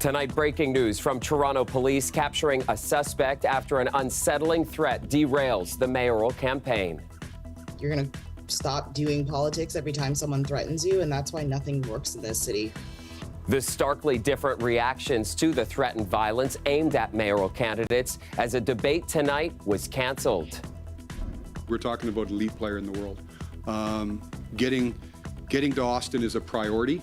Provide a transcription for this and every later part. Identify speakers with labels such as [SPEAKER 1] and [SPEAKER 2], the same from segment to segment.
[SPEAKER 1] Tonight, breaking news from Toronto police capturing a suspect after an unsettling threat derails the mayoral campaign.
[SPEAKER 2] You're going to stop doing politics every time someone threatens you, and that's why nothing works in this city.
[SPEAKER 1] The starkly different reactions to the threatened violence aimed at mayoral candidates as a debate tonight was canceled.
[SPEAKER 3] We're talking about an elite player in the world. Getting to Austin is a priority.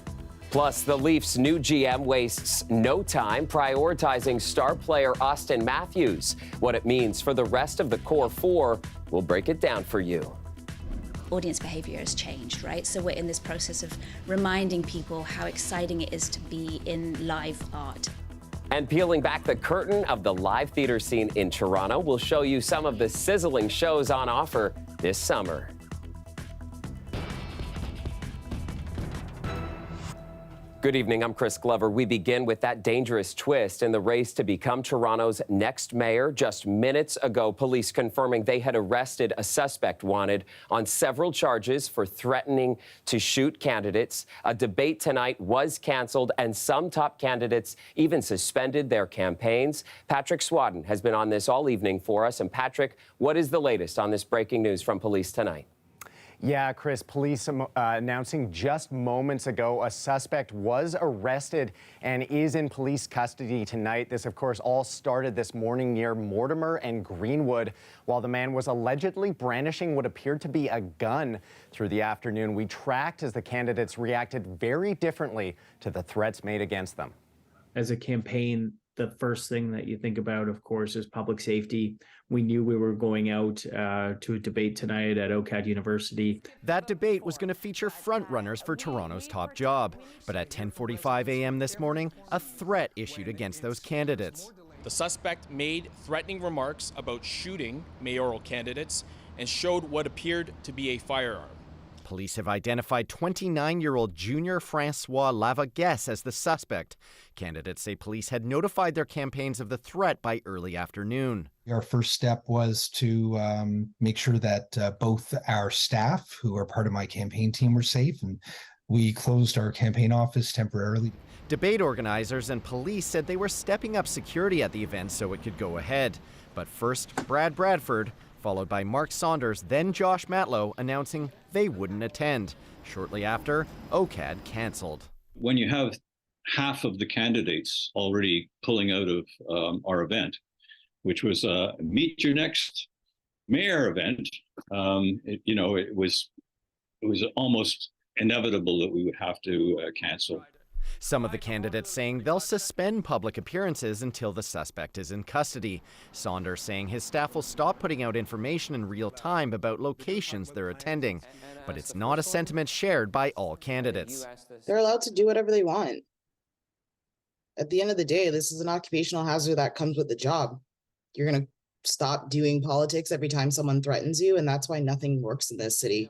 [SPEAKER 1] Plus, the Leafs' new GM wastes no time prioritizing star player Austin Matthews. What it means for the rest of the core four, we'll break it down for you.
[SPEAKER 4] Audience behavior has changed, right? So we're in this process of reminding people how exciting it is to be in live art.
[SPEAKER 1] And peeling back the curtain of the live theater scene in Toronto, we'll show you some of the sizzling shows on offer this summer. Good evening, I'm Chris Glover. We begin with that dangerous twist in the race to become Toronto's next mayor. Just minutes ago, police confirming they had arrested a suspect wanted on several charges for threatening to shoot candidates. A debate tonight was canceled, and some top candidates even suspended their campaigns. Patrick Swadden has been on this all evening for us. And Patrick, what is the latest on this breaking news from police tonight?
[SPEAKER 5] Yeah, Chris, police announcing just moments ago a suspect was arrested and is in police custody tonight. This, of course, all started this morning near Mortimer and Greenwood, while the man was allegedly brandishing what appeared to be a gun. Through the afternoon, we tracked as the candidates reacted very differently to the threats made against them.
[SPEAKER 6] As a campaign, the first thing that you think about, of course, is public safety. We knew we were going out to a debate tonight at OCAD University.
[SPEAKER 7] That debate was going to feature frontrunners for Toronto's top job. But at 10:45 a.m. this morning, a threat issued against those candidates.
[SPEAKER 8] The suspect made threatening remarks about shooting mayoral candidates and showed what appeared to be a firearm.
[SPEAKER 7] Police have identified 29-year-old Junior Francois Lavaguesse as the suspect. Candidates say police had notified their campaigns of the threat by early afternoon.
[SPEAKER 9] Our first step was to make sure that both our staff, who are part of my campaign team, were safe, and we closed our campaign office temporarily.
[SPEAKER 7] Debate organizers and police said they were stepping up security at the event so it could go ahead. But first, Brad Bradford, followed by Mark Saunders, then Josh Matlow, announcing they wouldn't attend. Shortly after, OCAD canceled.
[SPEAKER 10] When you have half of the candidates already pulling out of our event, which was a Meet Your Next Mayor event, it was almost inevitable that we would have to cancel.
[SPEAKER 7] Some of the candidates saying they'll suspend public appearances until the suspect is in custody. Saunders saying his staff will stop putting out information in real time about locations they're attending. But it's not a sentiment shared by all candidates.
[SPEAKER 2] They're allowed to do whatever they want. At the end of the day, this is an occupational hazard that comes with the job. You're going to stop doing politics every time someone threatens you, and that's why nothing works in this city.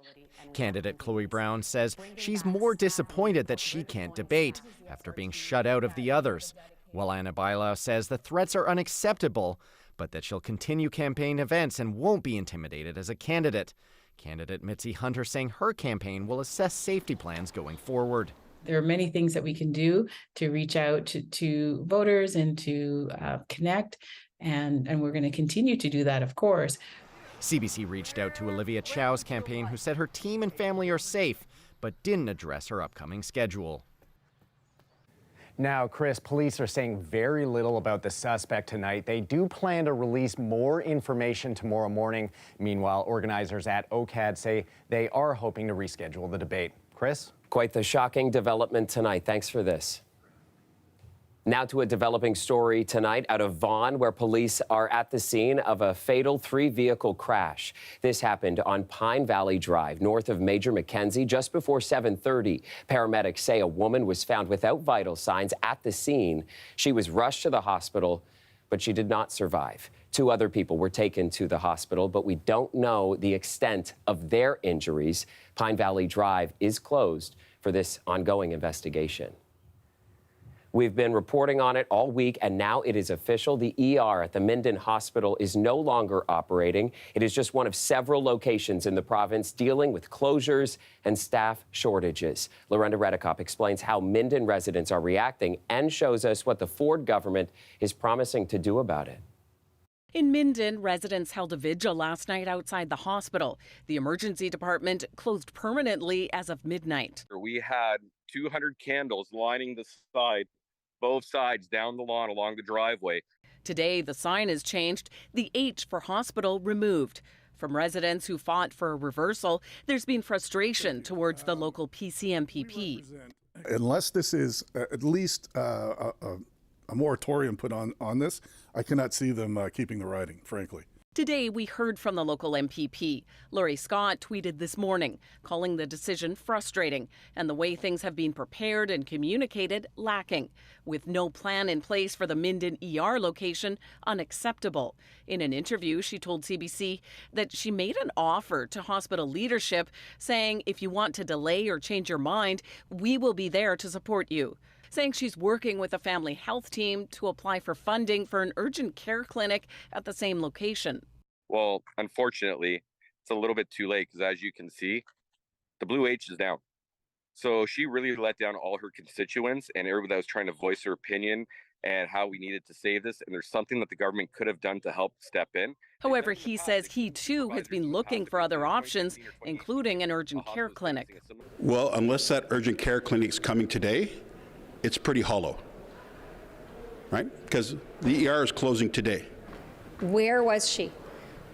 [SPEAKER 7] Candidate Chloe Brown says she's more disappointed that she can't debate after being shut out of the others. While Anna Bilau says the threats are unacceptable, but that she'll continue campaign events and won't be intimidated as a candidate. Candidate Mitzi Hunter saying her campaign will assess safety plans going forward.
[SPEAKER 11] There are many things that we can do to reach out to voters and to connect, and we're going to continue to do that, of course.
[SPEAKER 7] CBC reached out to Olivia Chow's campaign, who said her team and family are safe, but didn't address her upcoming schedule.
[SPEAKER 5] Now, Chris, police are saying very little about the suspect tonight. They do plan to release more information tomorrow morning. Meanwhile, organizers at OCAD say they are hoping to reschedule the debate. Chris?
[SPEAKER 1] Quite the shocking development tonight. Thanks for this. Now to a developing story tonight out of Vaughan, where police are at the scene of a fatal three-vehicle crash. This happened on Pine Valley Drive, north of Major Mackenzie, just before 7:30. Paramedics say a woman was found without vital signs at the scene. She was rushed to the hospital, but she did not survive. Two other people were taken to the hospital, but we don't know the extent of their injuries. Pine Valley Drive is closed for this ongoing investigation. We've been reporting on it all week, and now it is official. The ER at the Minden Hospital is no longer operating. It is just one of several locations in the province dealing with closures and staff shortages. Lorenda Redekop explains how Minden residents are reacting and shows us what the Ford government is promising to do about it.
[SPEAKER 12] In Minden, residents held a vigil last night outside the hospital. The emergency department closed permanently as of midnight.
[SPEAKER 13] We had 200 candles lining the side, both sides down the lawn along the driveway.
[SPEAKER 12] Today, the sign is changed, the H for hospital removed. From residents who fought for a reversal, there's been frustration towards the local PCMPP.
[SPEAKER 14] Unless this is at least a moratorium put on this, I cannot see them keeping the riding, frankly.
[SPEAKER 12] Today, we heard from the local MPP. Laurie Scott tweeted this morning, calling the decision frustrating and the way things have been prepared and communicated lacking, with no plan in place for the Minden ER location unacceptable. In an interview, she told CBC that she made an offer to hospital leadership, saying, if you want to delay or change your mind, we will be there to support you. Saying she's working with a family health team to apply for funding for an urgent care clinic at the same location.
[SPEAKER 13] Well, unfortunately, it's a little bit too late because, as you can see, the blue H is down. So she really let down all her constituents and everybody that was trying to voice her opinion and how we needed to save this. And there's something that the government could have done to help step in.
[SPEAKER 12] However, he says he too has been looking for other options, including an urgent care clinic.
[SPEAKER 3] Well, unless that urgent care clinic is coming today, it's pretty hollow, right? Because the ER is closing today.
[SPEAKER 15] Where was she?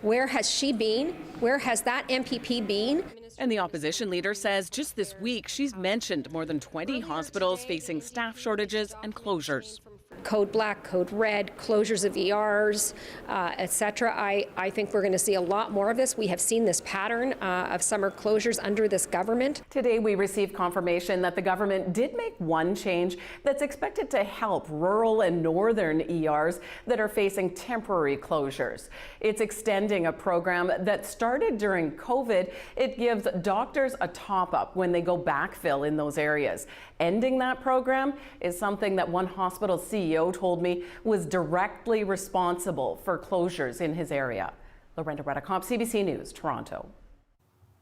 [SPEAKER 15] Where has she been? Where has that MPP been?
[SPEAKER 12] And the opposition leader says just this week she's mentioned more than 20 hospitals facing staff shortages and closures.
[SPEAKER 15] Code black, code red, closures of ERs, etc. I think we're going to see a lot more of this. We have seen this pattern of summer closures under this government.
[SPEAKER 12] Today we received confirmation that the government did make one change that's expected to help rural and northern ERs that are facing temporary closures. It's extending a program that started during COVID. It gives doctors a top-up when they go backfill in those areas. Ending that program is something that one hospital CEO told me was directly responsible for closures in his area. Lorenda Redekop, CBC News, Toronto.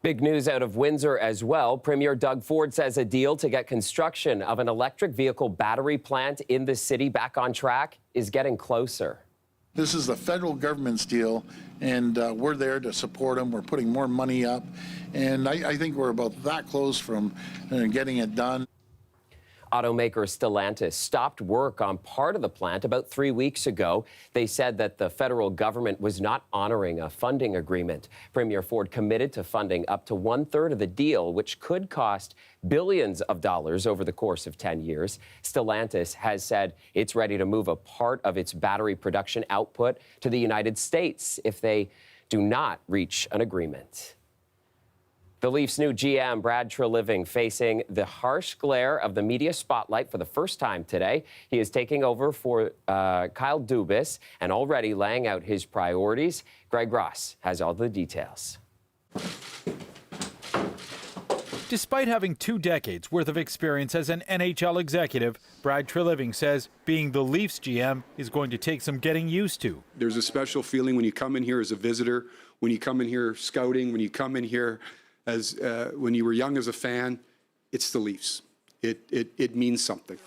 [SPEAKER 1] Big news out of Windsor as well. Premier Doug Ford says a deal to get construction of an electric vehicle battery plant in the city back on track is getting closer.
[SPEAKER 16] This is the federal government's deal, and we're there to support them. We're putting more money up, and I think we're about that close from getting it done.
[SPEAKER 1] Automaker Stellantis stopped work on part of the plant about 3 weeks ago. They said that the federal government was not honoring a funding agreement. Premier Ford committed to funding up to 1/3 of the deal, which could cost billions of dollars over the course of 10 years. Stellantis has said it's ready to move a part of its battery production output to the United States if they do not reach an agreement. The Leafs' new GM, Brad Treliving, facing the harsh glare of the media spotlight for the first time today. He is taking over for Kyle Dubas and already laying out his priorities. Greg Ross has all the details.
[SPEAKER 17] Despite having 2 decades worth of experience as an NHL executive, Brad Treliving says being the Leafs GM is going to take some getting used to.
[SPEAKER 3] There's a special feeling when you come in here as a visitor, when you come in here scouting, when you come in here as when you were young as a fan. It's the Leafs. It means something.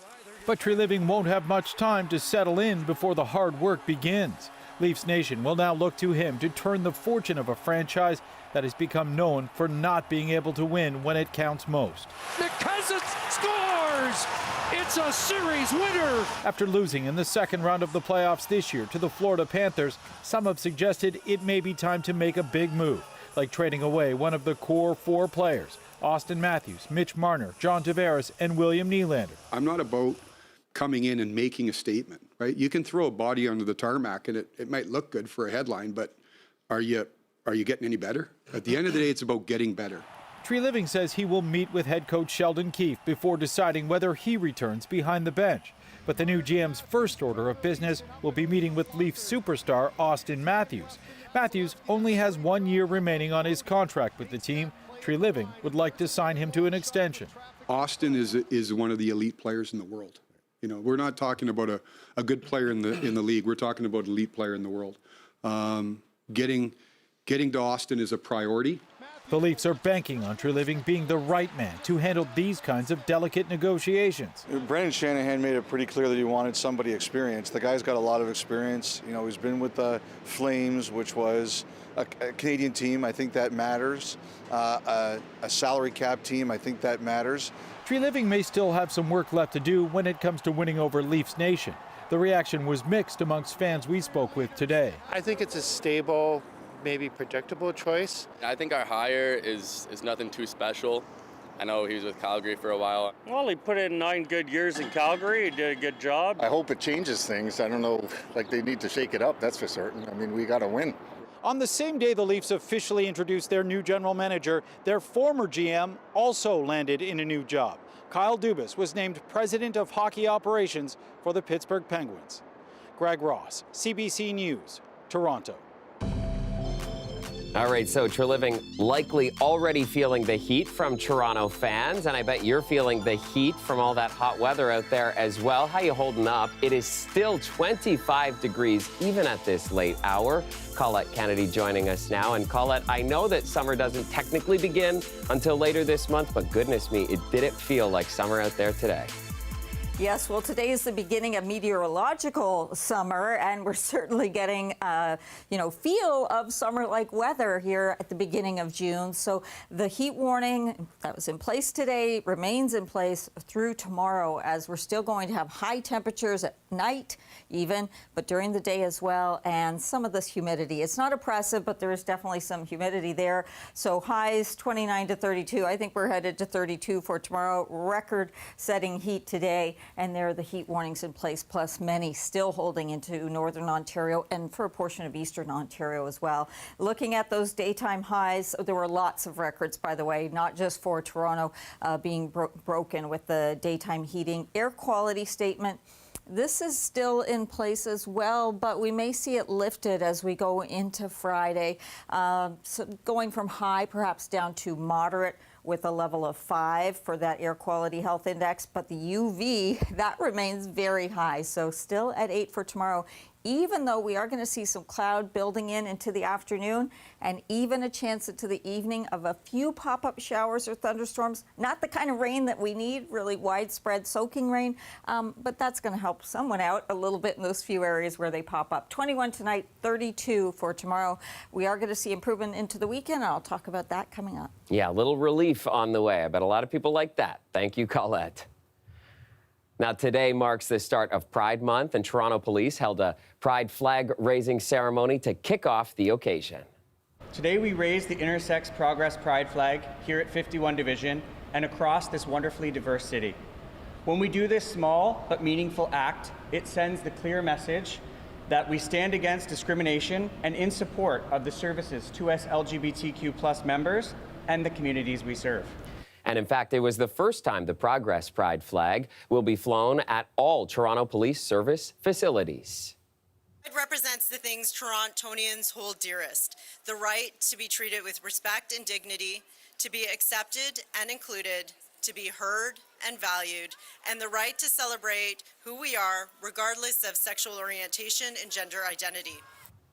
[SPEAKER 17] But Treliving won't have much time to settle in before the hard work begins. Leafs Nation will now look to him to turn the fortune of a franchise that has become known for not being able to win when it counts most.
[SPEAKER 18] McCausett scores! It's a series winner!
[SPEAKER 17] After losing in the second round of the playoffs this year to the Florida Panthers, some have suggested it may be time to make a big move, like trading away one of the core 4 players, Austin Matthews, Mitch Marner, John Tavares, and William Nylander.
[SPEAKER 3] I'm not about coming in and making a statement, right? You can throw a body under the tarmac and it might look good for a headline, but are you getting any better? At the end of the day, it's about getting better.
[SPEAKER 17] Treliving says he will meet with head coach Sheldon Keefe before deciding whether he returns behind the bench. But the new GM's first order of business will be meeting with Leafs superstar Austin Matthews. Matthews only has 1 year remaining on his contract with the team. Treliving would like to sign him to an extension.
[SPEAKER 3] Austin is one of the elite players in the world. You know, we're not talking about a good player in the league. We're talking about an elite player in the world. Getting to Austin is a priority.
[SPEAKER 17] The Leafs are banking on Treliving being the right man to handle these kinds of delicate negotiations.
[SPEAKER 19] Brendan Shanahan made it pretty clear that he wanted somebody experienced. The guy's got a lot of experience. You know, he's been with the Flames, which was a Canadian team. I think that matters. A salary cap team. I think that matters.
[SPEAKER 17] Treliving may still have some work left to do when it comes to winning over Leafs Nation. The reaction was mixed amongst fans we spoke with today.
[SPEAKER 20] I think it's a stable, maybe predictable choice.
[SPEAKER 21] I think our hire is nothing too special. I know he was with Calgary for a while.
[SPEAKER 22] Well, he put in 9 good years in Calgary. He did a good job.
[SPEAKER 23] I hope it changes things. I don't know, like they need to shake it up, that's for certain. I mean, we got to win.
[SPEAKER 17] On the same day the Leafs officially introduced their new general manager, their former GM also landed in a new job. Kyle Dubas was named president of hockey operations for the Pittsburgh Penguins. Greg Ross, CBC News, Toronto.
[SPEAKER 1] All right, so Treliving likely already feeling the heat from Toronto fans, and I bet you're feeling the heat from all that hot weather out there as well. How you holding up? It is still 25 degrees even at this late hour. Colette Kennedy joining us now. And Colette, I know that summer doesn't technically begin until later this month, but goodness me, it didn't feel like summer out there today.
[SPEAKER 24] Yes, well, today is the beginning of meteorological summer, and we're certainly getting, feel of summer-like weather here at the beginning of June. So the heat warning that was in place today remains in place through tomorrow, as we're still going to have high temperatures at night even, but during the day as well, and some of this humidity. It's not oppressive, but there is definitely some humidity there. So highs 29 to 32. I think we're headed to 32 for tomorrow. Record-setting heat today. And there are the heat warnings in place, plus many still holding into northern Ontario and for a portion of eastern Ontario as well. Looking at those daytime highs, there were lots of records, by the way, not just for Toronto being broken with the daytime heating. Air quality statement. This is still in place as well, but we may see it lifted as we go into Friday. So going from high perhaps down to moderate, with a level of 5 for that air quality health index, but the UV, that remains very high. So still at 8 for tomorrow, even though we are going to see some cloud building into the afternoon and even a chance into the evening of a few pop-up showers or thunderstorms. Not the kind of rain that we need, really widespread soaking rain, but that's going to help someone out a little bit in those few areas where they pop up. 21 tonight, 32 for tomorrow. We are going to see improvement into the weekend. I'll talk about that coming up.
[SPEAKER 1] Yeah, a little relief on the way. I bet a lot of people like that. Thank you, Colette. Now, today marks the start of Pride Month, and Toronto Police held a Pride flag-raising ceremony to kick off the occasion.
[SPEAKER 25] Today, we raised the Intersex Progress Pride flag here at 51 Division and across this wonderfully diverse city. When we do this small but meaningful act, it sends the clear message that we stand against discrimination and in support of the services to us LGBTQ+ members and the communities we serve.
[SPEAKER 1] And in fact, it was the first time the Progress Pride flag will be flown at all Toronto Police Service facilities.
[SPEAKER 26] It represents the things Torontonians hold dearest: the right to be treated with respect and dignity, to be accepted and included, to be heard and valued, and the right to celebrate who we are, regardless of sexual orientation and gender identity.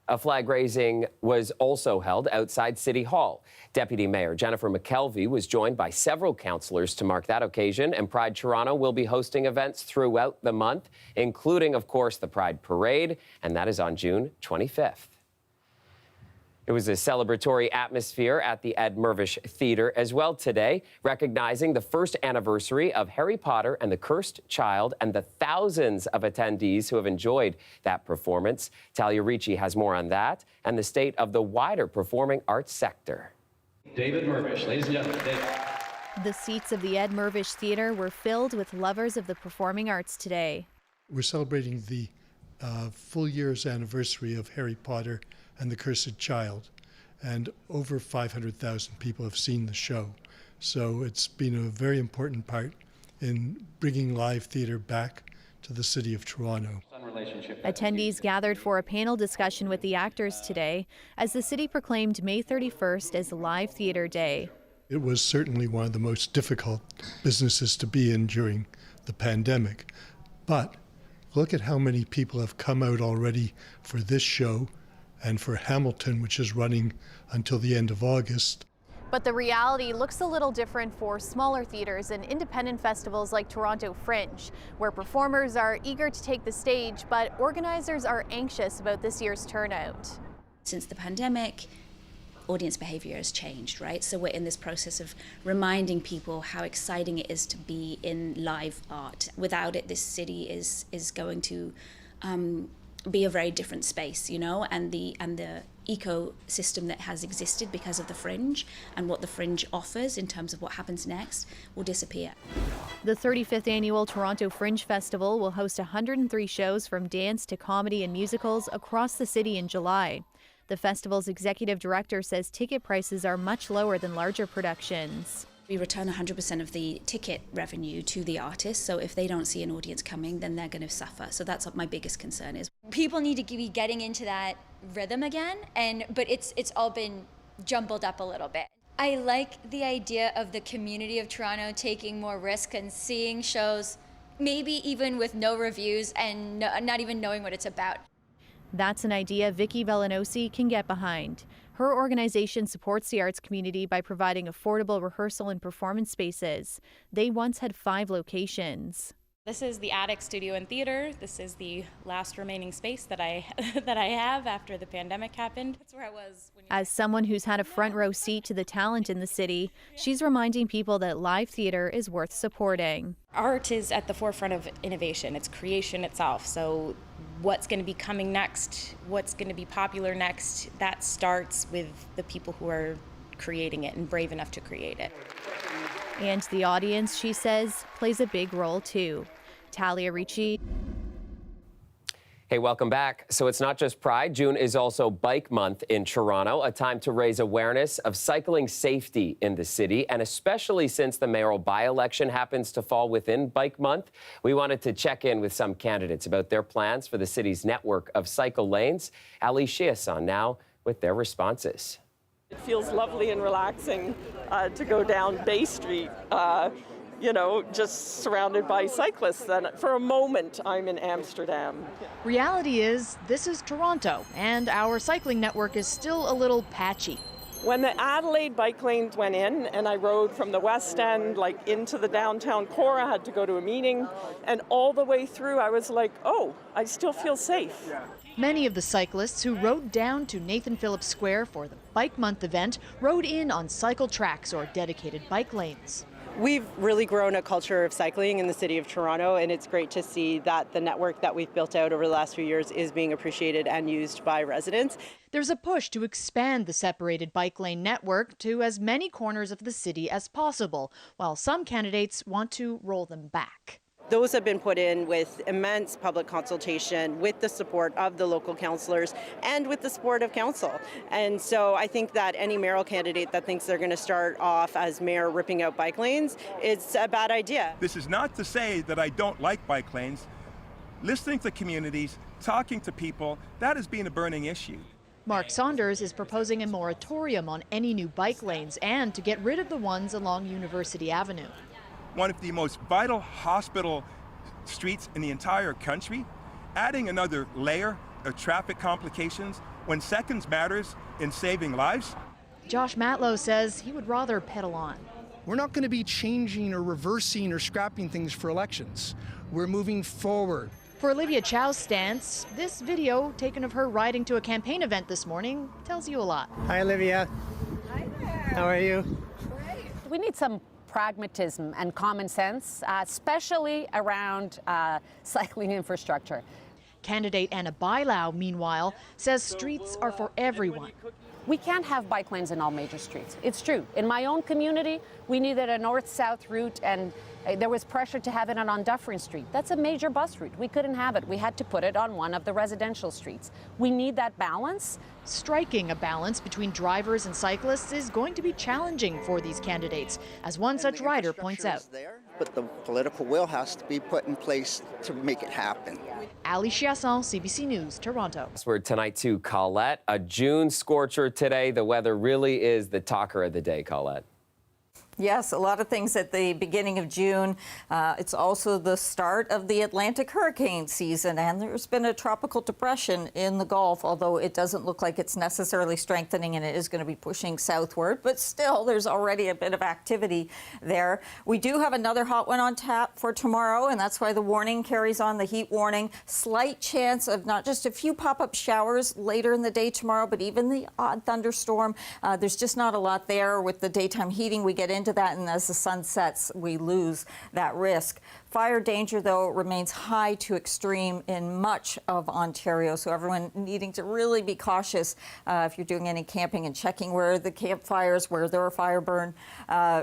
[SPEAKER 1] A flag raising was also held outside City Hall. Deputy Mayor Jennifer McKelvey was joined by several councillors to mark that occasion, and Pride Toronto will be hosting events throughout the month, including, of course, the Pride Parade, and that is on June 25th. It was a celebratory atmosphere at the Ed Mirvish Theatre as well today, recognizing the first anniversary of Harry Potter and the Cursed Child and the thousands of attendees who have enjoyed that performance. Talia Ricci has more on that and the state of the wider performing arts sector.
[SPEAKER 27] David Mirvish, ladies and gentlemen, David.
[SPEAKER 28] The seats of the Ed Mirvish Theatre were filled with lovers of the performing arts today.
[SPEAKER 29] We're celebrating the full year's anniversary of Harry Potter and the Cursed Child, and over 500,000 people have seen the show. So it's been a very important part in bringing live theatre back to the city of Toronto.
[SPEAKER 28] Attendees gathered for a panel discussion with the actors today as the city proclaimed May 31st as Live Theatre Day.
[SPEAKER 29] It was certainly one of the most difficult businesses to be in during the pandemic, But look at how many people have come out already for this show and for Hamilton, which is running until the end of August.
[SPEAKER 28] But the reality looks a little different for smaller theaters and independent festivals like Toronto Fringe, where performers are eager to take the stage, but organizers are anxious about this year's turnout.
[SPEAKER 2] Since the pandemic, audience behavior has changed, right? So we're in this process of reminding people how exciting it is to be in live art. Without it, this city is going to be a very different space, you know, and the ecosystem that has existed because of the Fringe and what the Fringe offers in terms of what happens next will disappear.
[SPEAKER 28] The 35th annual Toronto Fringe Festival will host 103 shows from dance to comedy and musicals across the city in July. The festival's executive director says ticket prices are much lower than larger productions.
[SPEAKER 2] We return 100% of the ticket revenue to the artists, so if they don't see an audience coming, then they're going to suffer. So that's what my biggest concern is.
[SPEAKER 4] People need to be getting into that rhythm again, but it's all been jumbled up a little bit. I like the idea of the community of Toronto taking more risk and seeing shows, maybe even with no reviews and not even knowing what it's about.
[SPEAKER 28] That's an idea Vicky Velinosi can get behind. Her organization supports the arts community by providing affordable rehearsal and performance spaces. They once had 5 locations.
[SPEAKER 5] This is the Attic Studio and Theater. This is the last remaining space that I have after the pandemic happened. That's where I was.
[SPEAKER 28] As someone who's had a front row seat to the talent in the city, she's reminding people that live theater is worth supporting.
[SPEAKER 5] Art is at the forefront of innovation. It's creation itself. So what's going to be coming next, what's going to be popular next, that starts with the people who are creating it and brave enough to create it.
[SPEAKER 28] And the audience, she says, plays a big role too. Talia Ricci.
[SPEAKER 1] Hey, welcome back. So it's not just Pride. June is also Bike Month in Toronto, a time to raise awareness of cycling safety in the city. And especially since the mayoral by-election happens to fall within Bike Month, we wanted to check in with some candidates about their plans for the city's network of cycle lanes. Ali Chiasson now with their responses.
[SPEAKER 6] It feels lovely and relaxing to go down Bay Street, just surrounded by cyclists. And for a moment, I'm in Amsterdam.
[SPEAKER 7] Reality is, this is Toronto, and our cycling network is still a little patchy.
[SPEAKER 6] When the Adelaide bike lanes went in and I rode from the West End into the downtown core, I had to go to a meeting, and all the way through I was like, oh, I still feel safe.
[SPEAKER 7] Many of the cyclists who rode down to Nathan Phillips Square for the Bike Month event rode in on cycle tracks or dedicated bike lanes.
[SPEAKER 6] We've really grown a culture of cycling in the city of Toronto, and it's great to see that the network that we've built out over the last few years is being appreciated and used by residents.
[SPEAKER 7] There's a push to expand the separated bike lane network to as many corners of the city as possible, while some candidates want to roll them back.
[SPEAKER 6] Those have been put in with immense public consultation, with the support of the local councillors and with the support of council. And so I think that any mayoral candidate that thinks they're going to start off as mayor ripping out bike lanes, it's a bad idea.
[SPEAKER 8] This is not to say that I don't like bike lanes. Listening to communities, talking to people, that has been a burning issue.
[SPEAKER 7] Mark Saunders is proposing a moratorium on any new bike lanes and to get rid of the ones along University Avenue.
[SPEAKER 8] One of the most vital hospital streets in the entire country, adding another layer of traffic complications when seconds matters in saving lives.
[SPEAKER 7] Josh Matlow says he would rather pedal on.
[SPEAKER 9] We're not going to be changing or reversing or scrapping things for elections. We're moving forward.
[SPEAKER 7] For Olivia Chow's stance, this video taken of her riding to a campaign event this morning tells you a lot.
[SPEAKER 10] Hi, Olivia.
[SPEAKER 11] Hi there.
[SPEAKER 10] How are you?
[SPEAKER 11] Great.
[SPEAKER 30] We need some pragmatism and common sense, especially around cycling infrastructure.
[SPEAKER 7] Candidate Anna Bailau, meanwhile, says streets are for everyone.
[SPEAKER 30] We can't have bike lanes in all major streets. It's true. In my own community, we needed a north-south route, and there was pressure to have it on Dufferin Street. That's a major bus route. We couldn't have it. We had to put it on one of the residential streets. We need that balance.
[SPEAKER 7] Striking a balance between drivers and cyclists is going to be challenging for these candidates, as one such rider points out.
[SPEAKER 31] But the political will has to be put in place to make it happen.
[SPEAKER 7] Ali Chiasson, CBC News, Toronto.
[SPEAKER 1] We're tonight to Colette. A June scorcher today. The weather really is the talker of the day, Colette.
[SPEAKER 24] Yes, a lot of things at the beginning of June. It's also the start of the Atlantic hurricane season, and there's been a tropical depression in the Gulf, although it doesn't look like it's necessarily strengthening and it is going to be pushing southward. But still, there's already a bit of activity there. We do have another hot one on tap for tomorrow, and that's why the warning carries on, the heat warning. Slight chance of not just a few pop-up showers later in the day tomorrow, but even the odd thunderstorm. There's just not a lot there. With the daytime heating, we get into that, and as the sun sets, we lose that risk. Fire danger, though, remains high to extreme in much of Ontario, so everyone needing to really be cautious if you're doing any camping and checking where the campfires, where there are fire burn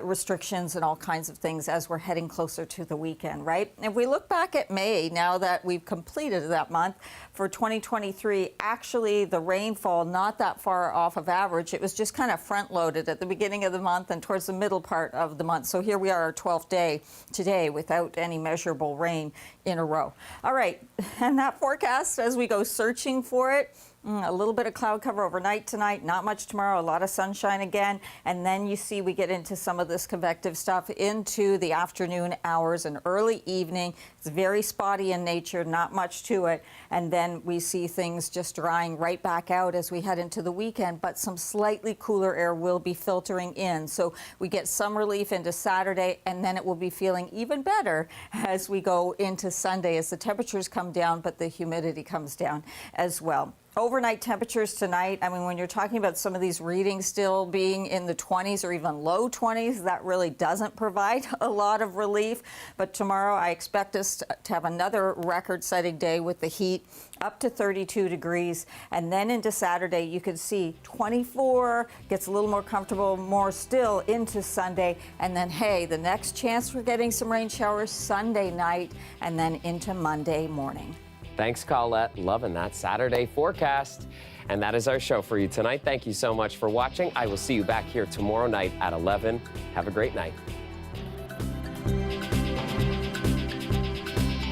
[SPEAKER 24] restrictions and all kinds of things as we're heading closer to the weekend, right? If we look back at May, now that we've completed that month, for 2023, actually the rainfall not that far off of average. It was just kind of front-loaded at the beginning of the month and towards the middle part of the month. So here we are, our 12th day today without any measurable rain in a row. All right, and that forecast as we go searching for it, a little bit of cloud cover overnight tonight, not much tomorrow, a lot of sunshine again, and then you see we get into some of this convective stuff into the afternoon hours and early evening. It's very spotty in nature, not much to it, and then we see things just drying right back out as we head into the weekend, but some slightly cooler air will be filtering in. So we get some relief into Saturday, and then it will be feeling even better as we go into Sunday as the temperatures come down, but the humidity comes down as well. Overnight temperatures tonight, I mean, when you're talking about some of these readings still being in the 20s or even low 20s, that really doesn't provide a lot of relief. But tomorrow, I expect us to have another record-setting day with the heat up to 32 degrees. And then into Saturday, you can see 24, gets a little more comfortable, more still into Sunday. And then, hey, the next chance for getting some rain showers Sunday night and then into Monday morning.
[SPEAKER 1] Thanks, Colette. Loving that Saturday forecast. And that is our show for you tonight. Thank you so much for watching. I will see you back here tomorrow night at 11. Have a great night.